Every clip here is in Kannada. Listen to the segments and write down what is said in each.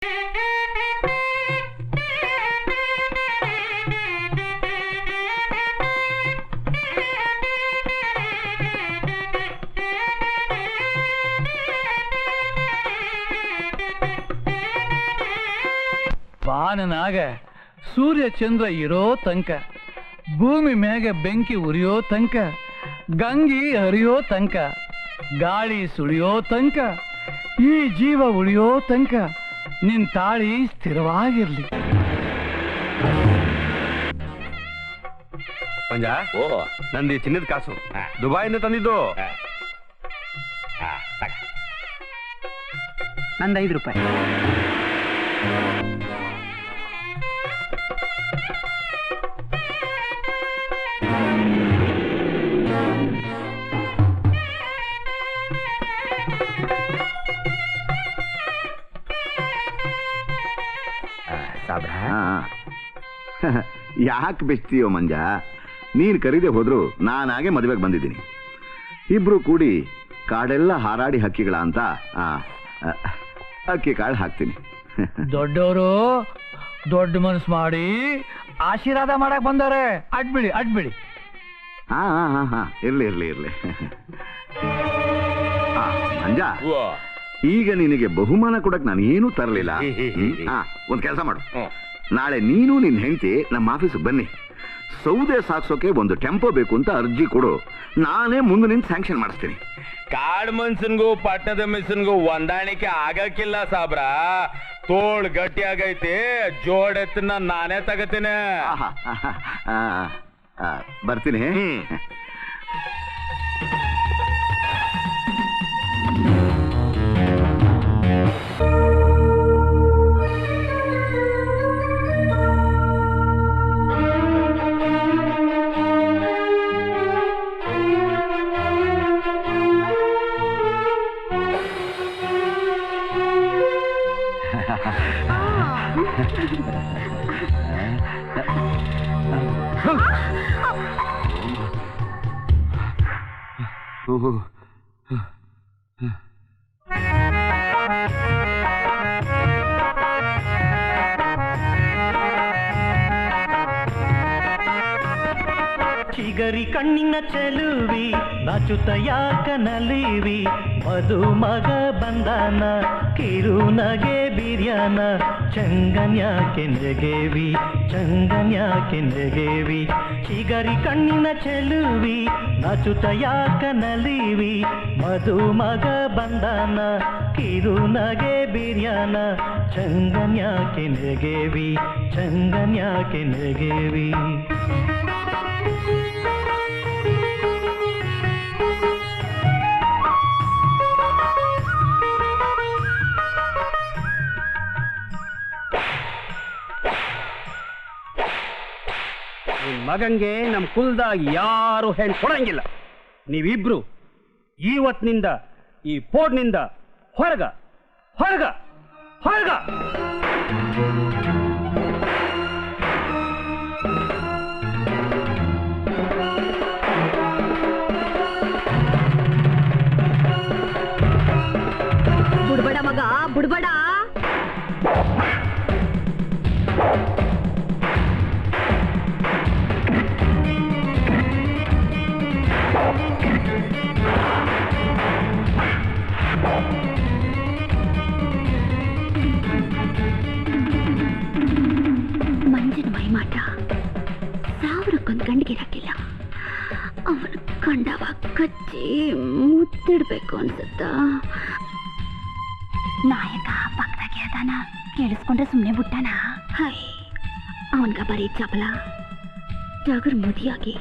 ಬಾನನಾಗ ಸೂರ್ಯ ಚಂದ್ರ ಇರೋ ತನಕ, ಭೂಮಿ ಮ್ಯಾಗ ಬೆಂಕಿ ಉರಿಯೋ ತನಕ, ಗಂಗಿ ಹರಿಯೋ ತನಕ, ಗಾಳಿ ಸುಳಿಯೋ ತನಕ, ಈ ಜೀವ ಉಳಿಯೋ ತನಕ ನಿನ್ ತಾಳಿ ಸ್ಥಿರವಾಗಿರ್ಲಿ. ಮಂಜ, ನಂದಿ ಚಿನ್ನದ ಕಾಸು ದುಬೈಯಿಂದ ತಂದಿದ್ದು. ನಂದು 5 ರೂಪಾಯಿ. ಯಾಕೆ ಬೆಚ್ತೀಯೋ ಮಂಜ? ನೀನು ಕರೀದೆ ಹೋದ್ರು ನಾನಾಗೆ ಮದುವೆಗೆ ಬಂದಿದ್ದೀನಿ. ಇಬ್ರು ಕೂಡಿ ಕಾಡೆಲ್ಲ ಹಾರಾಡಿ ಹಕ್ಕಿಗಳ ಅಂತ ಅಕ್ಕಿ ಕಾಳು ಹಾಕ್ತೀನಿ. ದೊಡ್ಡವರು ದೊಡ್ಡ ಮನಸ್ಸು ಮಾಡಿ ಆಶೀರ್ವಾದ ಮಾಡಕ್ ಬಂದಾರೆ. ಅಡ್ಬಿಡಿ ಅಡ್ಬಿಡಿ. ಹಾ ಹಾ ಹಾ ಇರ್ಲಿ ಇರ್ಲಿ ಇರ್ಲಿ. ಮಂಜ, ಈಗ ನಿನಗೆ ಬಹುಮಾನ ಕೊಡಕ್ ನಾನು ಏನೂ ತರಲಿಲ್ಲ. ಒಂದ್ ಕೆಲಸ ಮಾಡು, ನಾಳೆ ನೀನು ನಿನ್ ಹೆಂಡತಿ ನಮ್ಮ ಆಫೀಸಿಗೆ ಬನ್ನಿ. ಸೌದೆ ಸಾಕ್ಸೋಕೆ ಒಂದು ಟೆಂಪೋ ಬೇಕು ಅಂತ ಅರ್ಜಿ ಕೊಡು, ನಾನೇ ಮುಂದೆ ನಿಂತು ಸ್ಯಾಂಕ್ಷನ್ ಮಾಡಿಸ್ತೀನಿ. ಕಾಡ್ ಮನ್ಸನ್ಗೂ ಪಟ್ಟಣದ ಮಿನ್ಸನ್ಗೂ ಹೊಂದಾಣಿಕೆ ಆಗಕ್ಕಿಲ್ಲ ಸಾಬ್ರ. ತೋಳ್ ಗಟ್ಟಿ ಆಗೈತಿ, ಜೋಡೆತ್ತನ್ನ ನಾನೇ ತಗತೀನಿ. ಬರ್ತೀನಿ. ಚಿಗರಿ ಕಣ್ಣಿನ ಚೆಲುವಿ ನಾಚುತ್ತ ಯಾಕ ನಲಿವಿ, ಮಧುಮಗ ಬಂದಾನ ಕಿರುನಗೆ ಬಿರ್ಯಾನ, ಚಂಗನ್ಯಾಕೆ ನೆಗೆವಿ ಚಂಗನ್ಯಾಕೆ ನೆಗೆವಿ. ಚಿಗರಿ ಕಣ್ಣಿನ ಚೆಲುವಿ ನಾಚುತ್ತ ಯಾಕ ನಲಿವಿ, ಮಧುಮಗ ಬಂದಾನ ಕಿರುನಗೆ ಬಿರ್ಯಾನ, ಚಂಗನ್ಯಾಕೆ ನೆಗೆವಿ ಚಂಗನ್ಯಾಕೆ ನೆಗೆವಿ. ಮಗಂಗೆ ನಮ್ಮ ಕುಲದಾಗ ಯಾರು ಹೆಣ್ಣು ಕೊಡಂಗಿಲ್ಲ. ನೀವಿಬ್ರು ಇವತ್ತಿನಿಂದ ಈ ಪೋಡ್ನಿಂದ ಹೊರಗ ಹೊರಗ ಹೊರಗ. ಬುಡ್ಬಡ ಮಗ ಬುಡ್ಬಡ. ಮಂಜಿನ ಮೈಮಾಟ ಸಾವಿರಕ್ಕೊಂದು ಗಂಡಿಗಿರಕ್ಕಿಲ್ಲ. ಅವನು ಕಂಡವ ಕಚ್ಚಿ ಮುತ್ತಿಡ್ಬೇಕು ಅನ್ಸುತ್ತ. ನಾಯಕ ಪಕ್ಕದಾಗೆ ಅದಾನ, ಕೇಳಿಸ್ಕೊಂಡ್ರೆ ಸುಮ್ಮನೆ ಬಿಟ್ಟಾನ. ಹೈ, ಅವನ್ಗ ಬರೀ ಚಪಲ ಟಗರ್ ಮುದಿಯಾಗಿ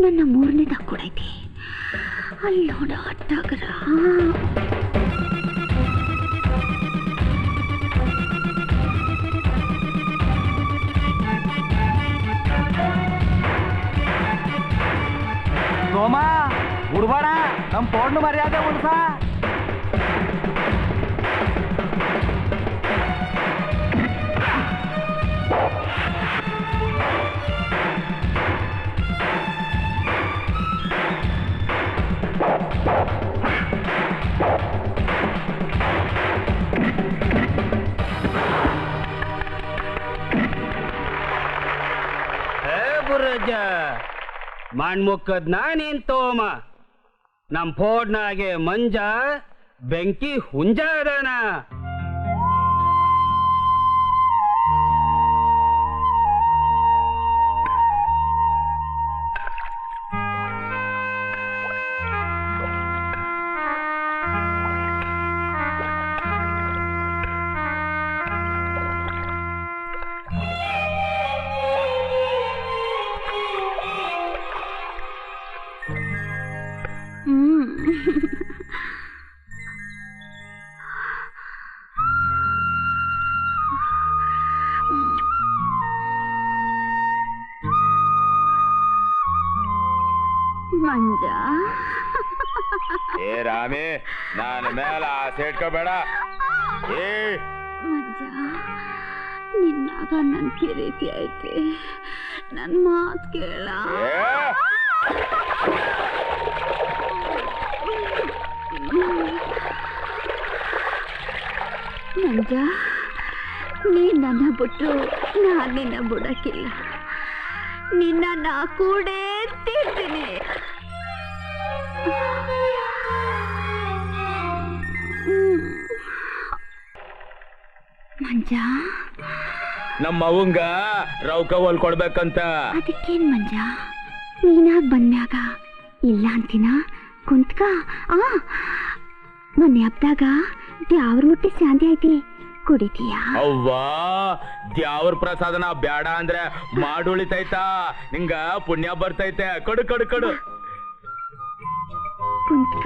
ನನ್ನ 3ನೇದಾಗ ಕೊಡೈತಿ. ಅಲ್ಲೋಡ ಟಗರ. ಸೋಮ ಬಿಡ್ಬೇಡ, ನಮ್ಮ ಪೋಡ್ನ ಮರ್ಯಾದೆ ಉಳ್ಸ. ಪುರಜ ಮಣ್ಮುಕ್ಕದ್ ನಾನೇನ್ ತೋಮ ನಮ್ ಫೋಡ್ನಾಗೆ ಮಂಜ ಬೆಂಕಿ ಹುಂಜ ಅದಾನ. ಮಂಜ ಏ ರಾಮಿ ನಾನು ಮೇಲೆ ಆಸೆ ಇಟ್ಕೋಬೇಡ. ಏ ಮಂಜ ನಿನ್ನಾಗ ನನ್ ಪ್ರೀತಿ ಐತೆ, ನನ್ ಮಾತ್ ಕೇಳ. ಮಂಜ ನೀ ನನ್ನ ಬಿಟ್ಟು ನಾನು ನಿನ್ನ ಬಿಡಕ್ಕಿಲ್ಲ, ನಿನ್ನ ನಾ ಕೂಡೇ ತೀರ್ತೀನಿ. ಮಂಜ ನಮ್ಮ ಅವಂಗ ರೌಕ ಹೊಲ್ ಕೊಡ್ಬೇಕಂತ. ಅದಕ್ಕೇನ್ ಮಂಜ, ನೀನಾಗ್ ಬಂದ್ಮ್ಯಾಗ ಇಲ್ಲ ಅಂತಿನ ಕುಂತ್ಕ. ಮೊನ್ನೆ ಹಬ್ದಾಗ ದ್ಯಾವ್ರ ಮುಟ್ಟಿ ಶಾಂತಿ ಐತಿ, ಕುಡಿತೀಯಾ? ಅವ್ವಾ ದ್ಯಾವ್ರ ಪ್ರಸಾದನ ಬ್ಯಾಡ ಅಂದ್ರೆ ಮಾಡುಳಿತೈತಾ, ನಿಂಗ ಪುಣ್ಯ ಬರ್ತೈತೆ. ಕಡು ಕಡು ಕಡು ಕುಂತ್ಕ.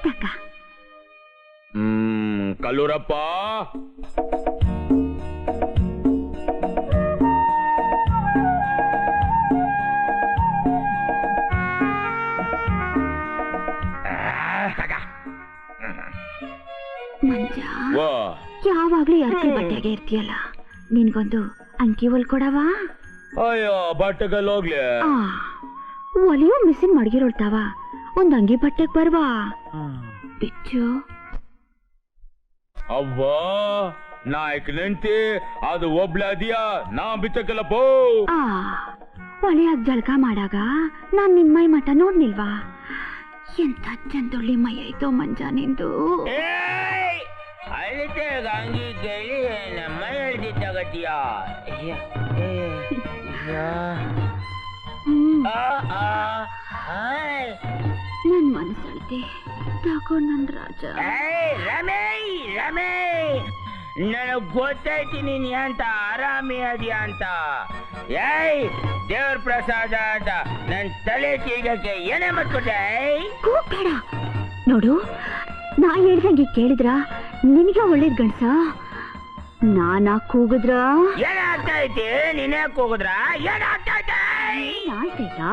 ತಕ. ಕಲ್ಲೂರಪ್ಪ ಮಂಜ ಯಾವಾಗ್ಲೂ ಅರ್ಕಿ ಬಟ್ಟೆಗೆ ಇರ್ತೀಯಲ್ಲ, ನಿನ್ಗೊಂದು ಅಂಕಿ ಹೊಲ್ಕೊಡವಾ? ಅಯ್ಯೋ ಬಟ್ಟೆಗಲ್ಲಿ ಹೋಗ್ಲಿ. ಒಲೆಯೂ ಮಿಸಿನ್ ಮಡಗಿರೋಳ್ತಾವ, ಒಂದ್ ಅಂಗಿ ಬಟ್ಟೆಗ್ ಬರ್ವಾ ಬಿಚ್ಚು. ಅವ್ವಾ ನಾಯಕ್ ನೆಂಟಿ ಅದು ಒಬ್ಳೆ ಅದಿಯಾ, ನಾ ಬಿಚ್ಚಕ್ಕೆಲ್ಲ ಪೋ. ಒಲೆಯಾಗ ಜಳಕ ಮಾಡಾಗ ನಾನ್ ನಿನ್ ಮೈ ಮಠ ನೋಡ್ನಿಲ್ವಾ? ಎಂತ ಚಂದೊಳ್ಳಿ ಮೈ ಆಯ್ತೋ ಮಂಜ ನಿಂದು. ಅದಕ್ಕೆ ಗಂಗಿ ಕೇಳಿ ನಮ್ಮ ಹೇಳ್ದಿದ್ದಾಗತ್ತೀಯ. ನನ್ ಮನಸ್ಸಳ್ತೆ ತಗೊಂಡ್ ನನ್ ರಾಜ. ರಮೇ ರಮೇ ನನಗ್ ಗೊತ್ತೈತಿ ನೀನ್ ಅಂತ ಆರಾಮಿ ಅದಿಯ ಅಂತ. ಏಯ್ ದೇವ್ರ ಪ್ರಸಾದ ಅಂತ ನನ್ ತಲೆ ತೀಗಕ್ಕೆ ಏನೇ ಮಾಡ್ಕೊಟ್ಟೆ? ಕೂಗ್ಬೇಡ ನೋಡು, ನಾ ಹೇಳ್ದಂಗೆ ಕೇಳಿದ್ರ ನಿನಗೆ ಒಳ್ಳೇದ್ ಗಂಡ್ಸ. ನಾನಾ ಕೂಗಿದ್ರ ಏನಾಗ್ತಾ ಐತಿ? ನೀನೇ ಕೂಗಿದ್ರ ಏನಾಗ್ತೈತೆ? ಆಯ್ತಾಯ್ತಾ?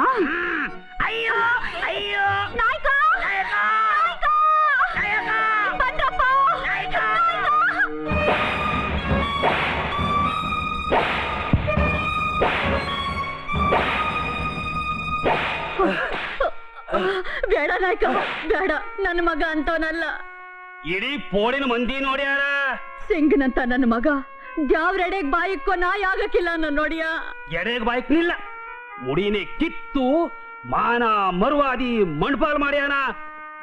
ಅಯ್ಯೋ ಅಯ್ಯೋ ನಾಯ್ಕ! ನಾಯಕ! ನಾಯಕ! ಬಂದ್ರಪ್ಪ! ನಾಯಕ! ಬೇಡ ನಾಯ್ಕ, ಬೇಡ. ನನ್ನ ಮಗ ಅಂತವನಲ್ಲ. ಇಡೀ ಪೋಡಿನ ಮಂದಿ ನೋಡ್ಯಾರ. ಸಿಂಗನಂತ ನನ್ನ ಮಗ ದ್ಯಾವ್ರೆಡೆಗ್ ಬಾಯಿಕ್ಕೋ ನಾಯಿ ಆಗಕ್ಕಿಲ್ಲ ಅನ್ನೋ ನೋಡಿಯ. ಎಡೆಗ್ ಬಾಯ್ಕ್ನಿಲ್ಲ, ಮುಡಿನೇ ಕಿತ್ತು ಮಾನ ಮರುವಾದಿ ಮಣ್ಪಾಲ್ ಮಾಡ್ಯಾನ.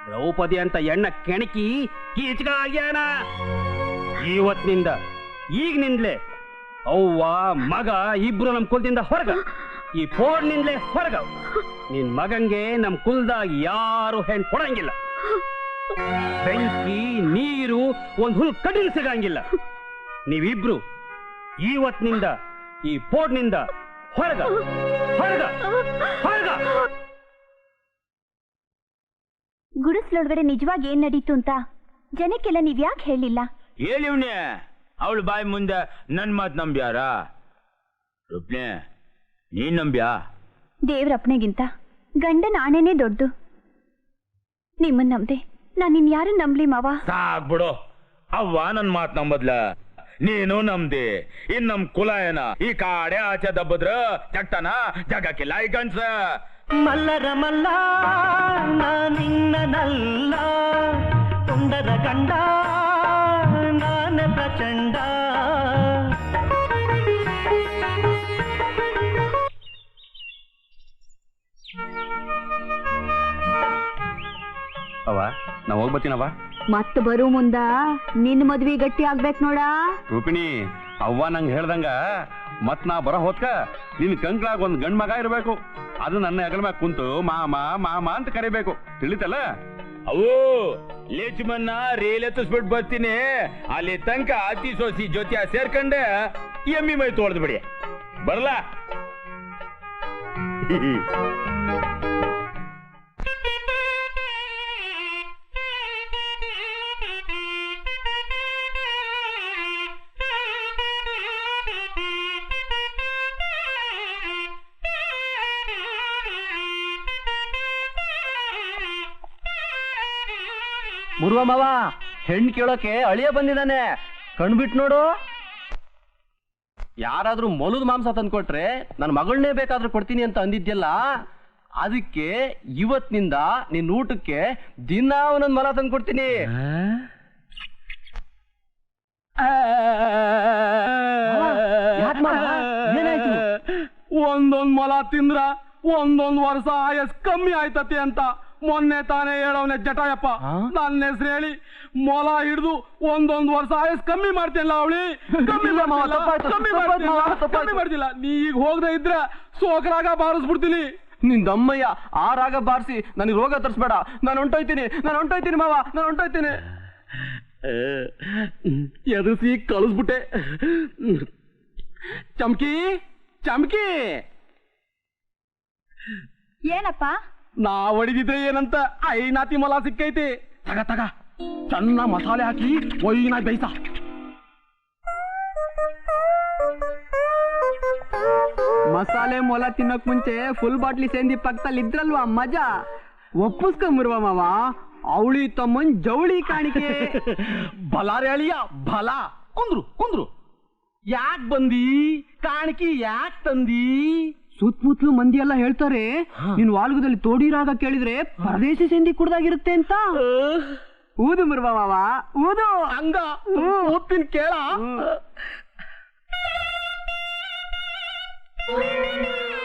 ದ್ರೌಪದಿ ಅಂತ ಎಣ್ಣ ಕೆಣಕಿ ಕೀಚಕ ಆಗ್ಯಾನ. ಇವತ್ತಿನಿಂದ ಈಗಿನಿಂದಲೇ ಅವ್ವ ಮಗ ಇಬ್ರು ನಮ್ ಕುಲದಿಂದ ಹೊರಗ, ಈ ಫೋನ್ನಿಂದಲೇ ಹೊರಗ. ನಿನ್ ಮಗಂಗೆ ನಮ್ ಕುಲ್ದಾಗ ಯಾರು ಹೆಣ್ ಕೊಡಂಗಿಲ್ಲ. ಬೆಂಕಿ ನೀರು ಒಂದ್ ಹುಲ್ ಕಡಿಲ್ ಸಿಗಂಗಿಲ್ಲ. ನೀವಿಬ್ರು ಇವತ್ತಿನಿಂದ ಈ ಫೋನ್ನಿಂದ ಹೊರಗ ಹೊರಗ ಹೊರಗ. ಗುಡಿಸ್ಲೊಳಗಡೆ ನಿಜವಾಗಿ ಏನ್ ನಡೀತು ಅಂತ ಜನಕ್ಕೆಲ್ಲ ನೀವ್ ಯಾಕೆ ಹೇಳಿಲ್ಲ? ಹೇಳಿವ್ನೆ, ಅವಳು ಬಾಯಿ ಮುಂದೆ ನನ್ ಮಾತ್ ನಂಬ್ಯಾರ? ರುಪ್ನೆ ನೀನ್ ನಂಬ್ಯಾ? ದೇವ್ರಪ್ಪನೆಗಿಂತ ಗಂಡನ ಆಣೆನೇ ದೊಡ್ಡದು. ನಿಮ್ಮನ್ ನಂಬ್ದೆ ನಾನ್ ಇನ್ ಯಾರು ನಂಬ್ಲಿ ಮಾವ? ಸಾಕ್ಬಿಡು, ಅವ್ವ ನನ್ ಮಾತ್ ನಂಬದ್ಲ, ನೀನು ನಮ್ದಿ. ಇನ್ ನಮ್ ಕುಲ ಏನ ಈ ಕಾಡೆ ಆಚೆ ದಬ್ಬದ್ರ ಚಟ್ಟನ ಜಗಕ್ಕಿಲ್ಲ ಈ ಗಂಡ್ಸ. ಮಲ್ಲರ ಮಲ್ಲ ನಿನ್ನನಲ್ಲ, ತುಂಡದ ಗಂಡ ನಾನೇ ಪ್ರಚಂಡ. ಅವ ನಾ ಹೋಗ್ಬತ್ತೀನವ. ಮತ್ ಬರು ಮುಂದ ನಿನ್ ಮದ್ವಿ ಗಟ್ಟಿ ಆಗ್ಬೇಕ್ ನೋಡ. ರೂಪಿಣಿ ಅವ್ವ ನಂಗೆ ಹೇಳ್ದಂಗ ಮತ್ ನಾ ಬರೋ ಹೊತ್ಕ ನಿನ್ ಕಂಕ್ಳಾಗ ಒಂದ್ ಗಂಡ್ ಮಗ ಇರ್ಬೇಕು. ಅದು ನನ್ನ ಹೆಗಲ ಮ್ಯಾಗ ಕುಂತು ಮಾಮ ಮಾಮ ಅಂತ ಕರಿಬೇಕು, ತಿಳಿತಲ್ಲ? ಅವು ಲೇಚ್ಮನ್ನ ರೇಲ್ ಎತ್ತಿಸ್ಬಿಟ್ಟು ಬರ್ತೀನಿ. ಅಲ್ಲಿ ತನಕ ಅತಿ ಸೋಸಿ ಜೊತೆ ಸೇರ್ಕೊಂಡೆ ಎಮ್ಮಿ ಮೈ ತೋಳ್ದು ಬಿಡಿ. ಬರ್ಲಾ? ಮುರುವ ಮಾವ, ಹೆಣ್ಣು ಕೇಳೋಕೆ ಅಳಿಯ ಬಂದಿದ್ದಾನೆ, ಕಣ್ಬಿಟ್ ನೋಡು. ಯಾರಾದ್ರೂ ಮೊಲದ ಮಾಂಸ ತಂದ್ಕೊಟ್ರೆ ನನ್ನ ಮಗಳನ್ನೇ ಬೇಕಾದ್ರೂ ಕೊಡ್ತೀನಿ ಅಂತ ಅಂದಿದ್ಯಲ್ಲ, ಅದಕ್ಕೆ ಇವತ್ತಿನಿಂದ ನಿನ್ ಊಟಕ್ಕೆ ದಿನ ಒಂದೊಂದು ಮೊಲ ತಂದ್ಕೊಡ್ತೀನಿ. ಏನಾಯ್ತು? ಒಂದೊಂದ್ ಮೊಲ ತಿಂದ್ರ ಒಂದೊಂದ್ ವರ್ಷ ಆಯಸ್ ಕಮ್ಮಿ ಆಯ್ತತಿ ಅಂತ ಮೊನ್ನೆ ತಾನೇ ಹೇಳವನೆ ಜಟಾಯಪ್ಪ. ನನ್ನ ಹೆಸರು ಹೇಳಿ ಮೊಲ ಹಿಡಿದು ಒಂದೊಂದ್ ವರ್ಷ ಆಯಸ್ ಕಮ್ಮಿ ಮಾಡ್ತಿಲ್ಲ ಅವಳಿ. ಕಮ್ಮಿ ಮಾಡ್ತಿಲ್ಲ. ನೀ ಈಗ ಹೋಗದೆ ಇದ್ರೆ ಸೋಕರಾಗ ಬಾರಿಸ್ಬಿಡ್ತೀನಿ. ನಿನ್ ದಮ್ಮಯ್ಯ ಆ ರಾಗ ಬಾರಿಸಿ ನನಗೆ ರೋಗ ತರಿಸ್ಬೇಡ. ನಾನು ಹೊಂಟೋಯ್ತೀನಿ ಮಾವ, ನಾನು ಹೊಂಟೋಯ್ತೀನಿ. ಎದುರಿಸಿ ಕಳಿಸ್ಬಿಟ್ಟೆ. ಚಮ್ಕಿ ಏನಪ್ಪ? ನಾ ಹೊಡಿದಿದ್ರೆ ಏನಂತ ಐನಾತಿ ಮೊಲ ಸಿಕ್ಕೈತಿ. ತಗ ಚೆನ್ನ ಮಸಾಲೆ ಹಾಕಿ ಒಯ್ಯಿನ ಬೇಯ್ಸ. ಮಸಾಲೆ ಮೊಲ ತಿನ್ನೋಕ್ ಮುಂಚೆ ಫುಲ್ ಬಾಟ್ಲಿ ಸೇಂದಿ ಪಕ್ಕದಲ್ಲಿ ಇದ್ರಲ್ವಾ ಮಜಾ. ಒಪ್ಪಿಸ್ಕೊಂಬರುವ ಮಾವ, ಅವಳಿ ತಮ್ಮನ್ ಜವಳಿ ಕಾಣಿಕೆ. ಬಲಾರೆ ಅಳಿಯ ಬಲ. ಕುಂದ್ರು ಯಾಕ್ ಬಂದಿ? ಕಾಣಿಕೆ ಯಾಕ್ ತಂದಿ? ಸುತ್ತಮುತ್ತಲು ಮಂದಿ ಎಲ್ಲ ಹೇಳ್ತಾರೆ ನಿನ್ ವಾಲ್ಗದಲ್ಲಿ ತೋಡಿರಾಗ ಕೇಳಿದ್ರೆ ಪರದೇಶಿ ಸೇಂದಿ ಕುಡ್ದಾಗಿರುತ್ತೆ ಅಂತ. ಊದು ಮುರುವ ಮಾವ, ಊದು. ಹಂಗ ಓದ್ತೀನಿ ಕೇಳ.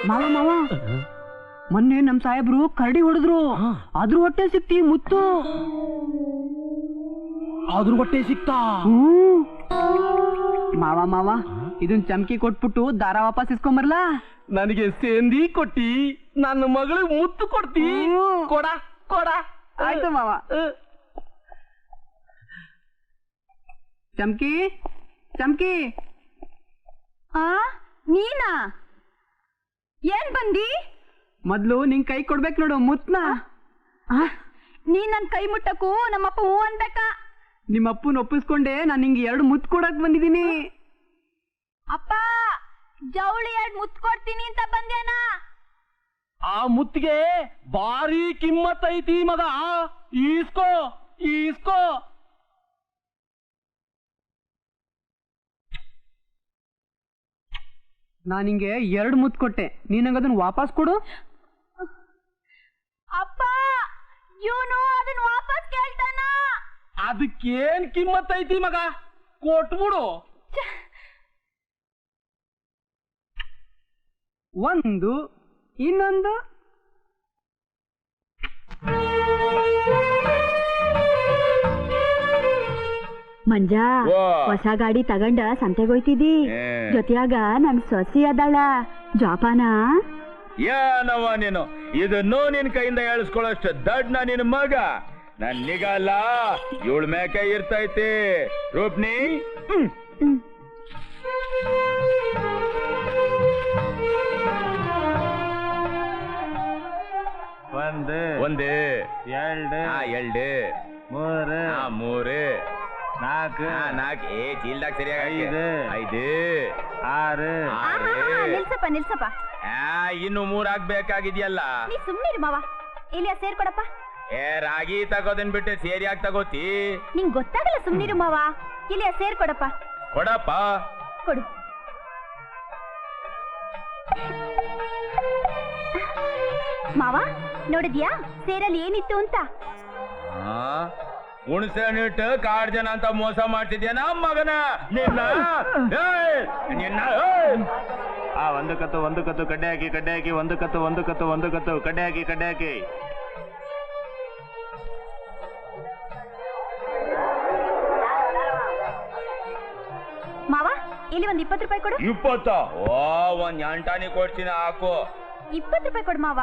ಮಾವ ಮೊನ್ನೆ ನಮ್ ಸಾಹೇಬ್ರು ಕರಡಿ ಹೊಡೆದ್ರು, ಅದ್ರ ಹೊಟ್ಟೆ ಸಿಕ್ತಿ ಮುತ್ತು. ಅದ್ರ ಹೊಟ್ಟೆ ಸಿಕ್ತಾ? ಮಾವ ಇದನ್ ಚಮಕಿ ಕೊಟ್ಬಿಟ್ಟು ದಾರ ವಾಪಸ್ ಇಸ್ಕೊಂಬರ್ಲಾ? ನನಗೆ ಸೇಂದಿ ಕೊಟ್ಟಿ, ನನ್ನ ಮಗಳಿಗೆ ಮುತ್ತು ಕೊಡ್ತಿ. ಕೊಡ. ಆಯ್ತು ಮಾವ. ಚಮಕಿ ನೀನಾ? ಏನ್ ಬಂದಿ? ಮೊದ್ಲು ನಿಂಗ್ ಕೈ ಕೊಡ್ಬೇಕು ನೋಡು ಮುತ್ನ. ನೀನ್ ನನ್ ಕೈ ಮುಟ್ಟಕ್ಕೂ ನಮ್ಮಪ್ಪ ಹೂ ಅನ್ಬೇಕಾ? ನಿಮ್ಮಪ್ಪನ ಒಪ್ಪಿಸ್ಕೊಂಡೆ ನಾನು ನಿಂಗೆ 2 ಮುತ್ತು ಕೊಡಕ್ ಬಂದಿದ್ದೀನಿ. ಅಪ್ಪ, ಜವಳಿ 2 ಮುತ್ತು ಕೊಡ್ತೀನಿ ಅಂತ ಬಂದೇನ? ಆ ಮುತ್ತಿಗೆ ಭಾರಿ ಕಿಮ್ಮತ್ ಐತಿ ಮಗ. ಈಸ್ಕೋ. ನಾನು ನಿಂಗೆ 2 ಮುತ್ತು ಕೊಟ್ಟೆ, ನೀನ್ ನಂಗೆ ಅದನ್ನ ವಾಪಸ್ ಕೊಡು. ಅಪ್ಪ, ಇವನು ಅದನ್ನ ವಾಪಸ್ ಕೇಳ್ತಾನ. ಅದಕ್ಕೇನ್ ಕಿಮ್ಮತ್ ಐತಿ ಮಗ, ಕೊಟ್ಬಿಡು. ಒಂದು, ಇನ್ನೊಂದು. ಮಂಜಾ, ಹೊಸ ಗಾಡಿ ತಗಂಡ ಸಂತೆಗೋಯ್ತಿದಿ. ಜೊತೆಯಾಗ ನನ್ ಸೊಸಿ ಅದಾಳ, ಜಾಪಾನ. ಏನವ ನೀನು ಇದನ್ನು ನಿನ್ ಕೈಯಿಂದ ಹೇಳಿಸ್ಕೊಳ್ಳೋಷ್ಟು ದಡ್ಡ ನಿನ್ ಮಗ. ನನ್ ನಿಗಲ್ಲ ಇವಳ ಮೇಕೆ ಇರ್ತೈತಿ. ರೂಪ್ನಿ, ಒಂದು 2 3 4 ಚೀಲ್ದಾಗ ಸರಿಯಾಗಿ 5 6 ನಿಲ್ಸಪ್ಪ. ಇನ್ನು 3 ಆಗ್ಬೇಕಾಗಿದ್ಯಲ್ಲ. ನೀ ಸುಮ್ನಿರು ಮಾವ. ಇಲ್ಲಿ ಸೇರ್ಕೊಡಪ್ಪ. ರಾಗಿ ತಗೋದನ್ ಬಿಟ್ಟು ಸೇರಿ ಯಾಕೆ ತಗೋತಿ? ನಿಂಗ್ ಗೊತ್ತಾಗಲ್ಲ, ಸುಮ್ನಿರು ಮಾವ. ಇಲ್ಲಿ ಸೇರ್ಕೊಡಪ್ಪ. ಕೊಡಪ್ಪ. ಕೊಡು. ಮಾವ, ನೋಡಿದ್ಯಾ ಸೇರಲ್ಲಿ ಏನಿತ್ತು ಅಂತ? ಹುಣಸೆನಿಟ್ಟು ಕಾಡ್ ಜನ ಅಂತ ಮೋಸ ಮಾಡ್ತಿದ್ಯಾ ಮಗನ ನಿನ್ನ ಏಯ್! ನಿನ್ನ ಏಯ್! ಒಂದು ಕತ್ತು ಕಡ್ಡೆ ಹಾಕಿ ಒಂದು ಕತ್ತು ಕಡ್ಡೆ ಹಾಕಿ ಮಾವ ಇಲ್ಲಿ ಒಂದ್ 20 ರೂಪಾಯಿ ಕೊಡು. 20? ಓ, ಒಂದ್ ಎಂಟಾನಿ ಕೊಡ್ತೀನಿ ಹಾಕು. 20 ರೂಪಾಯಿ ಕೊಡು ಮಾವ.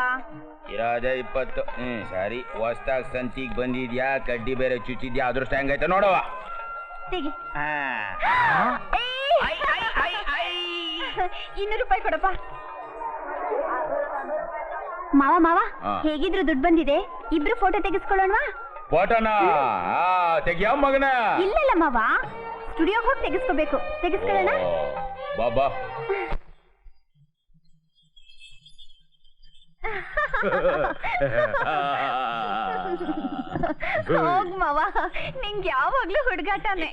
ಇರೋದೇ 20. ಸರಿ, ಹೊಸ್ದಾಗ್ ಸಂತಿಗ್ ಬಂದಿದ್ಯಾ, ಕಡ್ಡಿ ಬೇರೆ ಚುಚ್ಚಿದ್ಯಾ, ಅದೃಷ್ಟ ಹೆಂಗೈತೆ ನೋಡವ. ತೆಗಿ. 200 ರೂಪಾಯಿ ಕೊಡಪ್ಪ. ಮಾವ ಹೇಗಿದ್ರು ದುಡ್ಡು ಬಂದಿದೆ, ಇಬ್ರು ಫೋಟೋ ತೆಗೆಸ್ಕೊಳ್ಳೋಣವಾ? ಫೋಟೋನ ತೆಗಿಯ ಮಗನ. ಇಲ್ಲಲ್ಲ ಮಾವ, ಸ್ಟುಡಿಯೋಗೆ ಹೋಗಿ ತೆಗೆಸ್ಕೋಬೇಕು. ತೆಗೆಸ್ಕೊಳ್ಳೋಣ? ಬಾಬಾ. ಹೋಗ್ ಮಾವ, ನಿಂಗೆ ಯಾವಾಗ್ಲೂ ಹುಡುಗಾಟನೇ.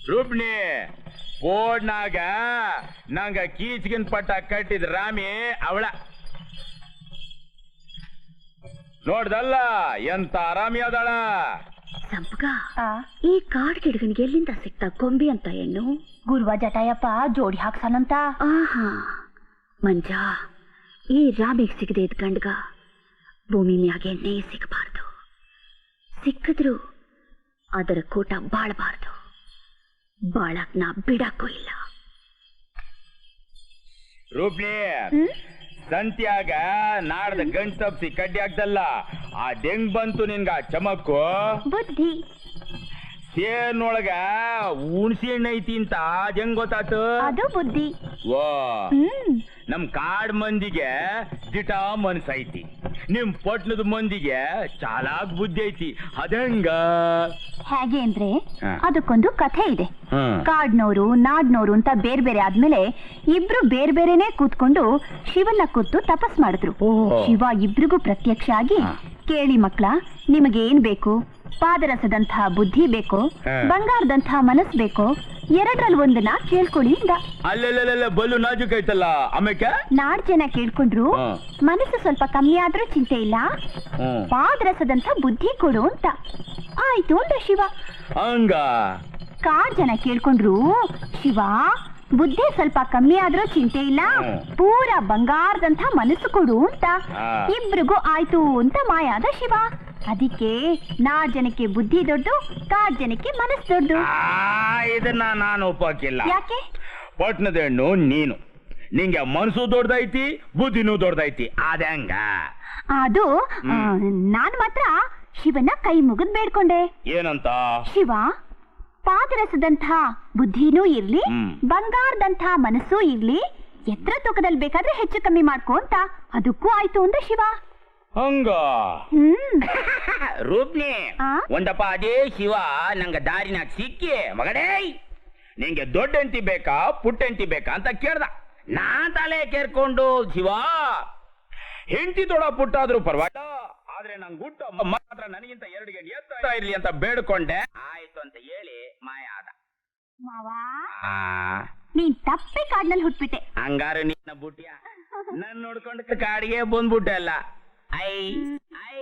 ರೂಪ್ನಿ, ಬೋರ್ಡ್ನಾಗ ನಂಗ ಕೀಚ್ಗಿನ್ ಪಟ್ಟ ಕಟ್ಟಿದ ರಾಮಿ ಅವಳ ನೋಡ್ದಲ್ಲ, ಎಂತ ಆರಾಮಿ ಅದಳ. ಸಂಪಗ, ಈ ಕಾಡ್ ಗಿಡಗನಿಗೆ ಎಲ್ಲಿಂದ ಸಿಕ್ತ ಕೊಂಬಿ ಅಂತ ಹೆಣ್ಣು? ಗುರುವ ಜಟಾಯಪ್ಪ ಜೋಡಿ ಹಾಕ್ಸಾನಂತ. ಆಹಾ ಮಂಜ, ಈ ರಾಮಿಗೆ ಸಿಗದೆ ಇದ್ ಗಂಡ್ಗ ಭೂಮಿ ಮ್ಯಾಗೆ ಎಣ್ಣೆ ಸಿಗಬಾರ್ದು. ಸಿಕ್ಕಿದ್ರು ಅದರ ಕೂಟ ಬಾಳಬಾರ್ದು. ಬಾಳಕ್ ನಾ ಬಿಡಕ್ಕೂ ಇಲ್ಲ. ರೂಪ್ನಿ, ಸಂತ್ಯಾಗ ನಾಡ್ದ ಗಂಟ್ ತಪ್ಸಿ ಕಡ್ಡಿ ಆಗ್ದಲ್ಲ, ಆ ದೆಂಗ್ ಬಂತು ನಿನ್ಗ ಚಮಕ್ಕು. ಬುದ್ಧಿ ಸೇನೊಳಗ ಹುಣ್ಸಿ ಹಣ್ಣು ಐತಿ ಅಂತ ಹೆಂಗ್ ಗೊತ್ತಾತು? ಅದು ಬುದ್ಧಿ. ವಾ, ನಮ್ ಕಾಡ್ ಮಂದಿಗೆ ದಿಟ ಮನಸ್ಸೈತಿ, ನಿಮ್ ಪಟ್ನದ ಮಂದಿಗೆ ಚಾಲಾಕ್ ಬುದ್ಧಿ ಐತಿ. ಅದಂಗ ಹೇಗೆ ಅಂದ್ರೆ ಅದಕ್ಕೊಂದು ಕಥೆ ಇದೆ. ಹ್ಮ್. ಕಾಡ್ನೋರು ನಾಡ್ನೋರು ಅಂತ ಬೇರೆ ಬೇರೆ ಆದ್ಮೇಲೆ ಇಬ್ರು ಬೇರೆ ಬೇರೆನೆ ಕೂತ್ಕೊಂಡು ಶಿವನ ಕೂತು ತಪಸ್ ಮಾಡಿದ್ರು. ಶಿವ ಇಬ್ರಿಗೂ ಪ್ರತ್ಯಕ್ಷ ಆಗಿ, ಕೇಳಿ ಮಕ್ಳ, ನಿಮಗೇನ್ ಬೇಕು? ಪಾದರಸದಂತಹ ಬುದ್ಧಿ ಬೇಕು, ಬಂಗಾರದಂತಹ ಮನಸ್ ಬೇಕು, ಎರಡರಲ್ಲಿ ಒಂದನ್ನ ಕೇಳ್ಕೊಳ್ಳಿ ಇಂದ. ಅಲ್ಲೆಲ್ಲ ಬಲ್ಲು ನಾಜುಕ್ ಐತಲ್ಲ. ಆಮೇಲೆ ನಾಡ್ ಜನ ಕೇಳ್ಕೊಂಡ್ರು, ಮನಸ್ಸು ಸ್ವಲ್ಪ ಕಮ್ಮಿ ಆದ್ರೂ ಚಿಂತೆ ಇಲ್ಲ, ಪಾದರಸದಂತ ಬುದ್ಧಿ ಕೊಡು ಅಂತ. ಆಯ್ತು ಅಂದ ಶಿವ. ಹಂಗ ಕಾಡ್ ಜನ ಕೇಳ್ಕೊಂಡ್ರು, ಶಿವ ಬುದ್ಧಿ ಸ್ವಲ್ಪ ಕಮ್ಮಿ ಆದ್ರೂ ಚಿಂತೆ ಇಲ್ಲ, ಪೂರಾ ಬಂಗಾರದಂತ ಮನಸ್ಸು ಕೊಡು ಅಂತ. ಇಬ್ರಿಗೂ ಆಯ್ತು ಅಂತ ಮಾಯಾದ ಶಿವ. ಅದಕ್ಕೆ ನಾಡ್ ಜನಕ್ಕೆ ಬುದ್ಧಿ ದೊಡ್ಡು, ಕಾಡ್ ಜನಕ್ಕೆ ಮನಸ್ಸು ದೊಡ್ಡು. ಇದನ್ನ ನಾನು ಒಪ್ಪಕ್ಕಿಲ್ಲ. ಯಾಕೆ? ಪಟ್ನದ ಹೆಣ್ಣು ನೀನು, ನಿಂಗೆ ಮನಸ್ಸು ದೊಡ್ಡದೈತಿ, ಬುದ್ಧಿನೂ ದೊಡ್ಡದೈತಿ. ಅದಂಗ ಅದು ನಾನ್ ಮಾತ್ರ ಶಿವನ ಕೈ ಮುಗಿದ್ ಬೇಡ್ಕೊಂಡೆ. ಏನಂತ? ಶಿವ, ಪಾದರಸದಂಥ ಬುದ್ಧಿನೂ ಇರ್ಲಿ, ಬಂಗಾರದಂಥ ಮನಸ್ಸೂ ಇರ್ಲಿ, ಎತ್ತರ ತೂಕದಲ್ಲಿ ಬೇಕಾದ್ರೆ ಹೆಚ್ಚು ಕಮ್ಮಿ ಮಾಡ್ಕೊ ಅಂತ. ಅದಕ್ಕೂ ಆಯ್ತು ಅಂದ ಶಿವ. ಹಂಗ ರೂಪ್ನಿ, ಆ? ಒಂದಪ್ಪ ಅದೇ ಶಿವ ನಂಗ ದಾರಿನಾಗ ಸಿಕ್ಕಿ, ಮಗಡೇ ನಿಂಗೆ ದೊಡ್ಡ ಹೆಂಡತಿ ಬೇಕಾ ಪುಟ್ಟ ಹೆಂಡತಿ ಬೇಕಾ ಅಂತ ಕೇಳ್ದ. ನಾನ್ ತಲೆ ಕೇರ್ಕೊಂಡು, ಶಿವ ಹೆಂಡತಿ ದೊಡ್ಡ ಪುಟ್ಟಾದ್ರೂ ಪರವಾಗಿಲ್ಲ, ಆದ್ರೆ ನಂಗೆ ಗುಟ್ಟ ಮಾತ್ರ ನನಗಿಂತ 2 ಗಂಟೆ ಎತ್ತರ ಇರ್ಲಿ ಅಂತ ಬೇಡ್ಕೊಂಡೆ. ಆಯ್ತು ಅಂತ ಹೇಳಿ ಮಾಯ ಆದ. ಮಾವಾ, ನೀನ್ ತಪ್ಪೆ ಕಾಡ್ನಲ್ಲಿ ಹುಟ್ಬಿಟ್ಟೆ. ಹಂಗಾರ ನಿನ್ನ ಬುಟ್ಟಿಯ ನನ್ ನೋಡ್ಕೊಂಡು ಕಾಡಿಗೆ ಬಂದ್ಬಿಟ್ಟೆ ಅಲ್ಲ. I I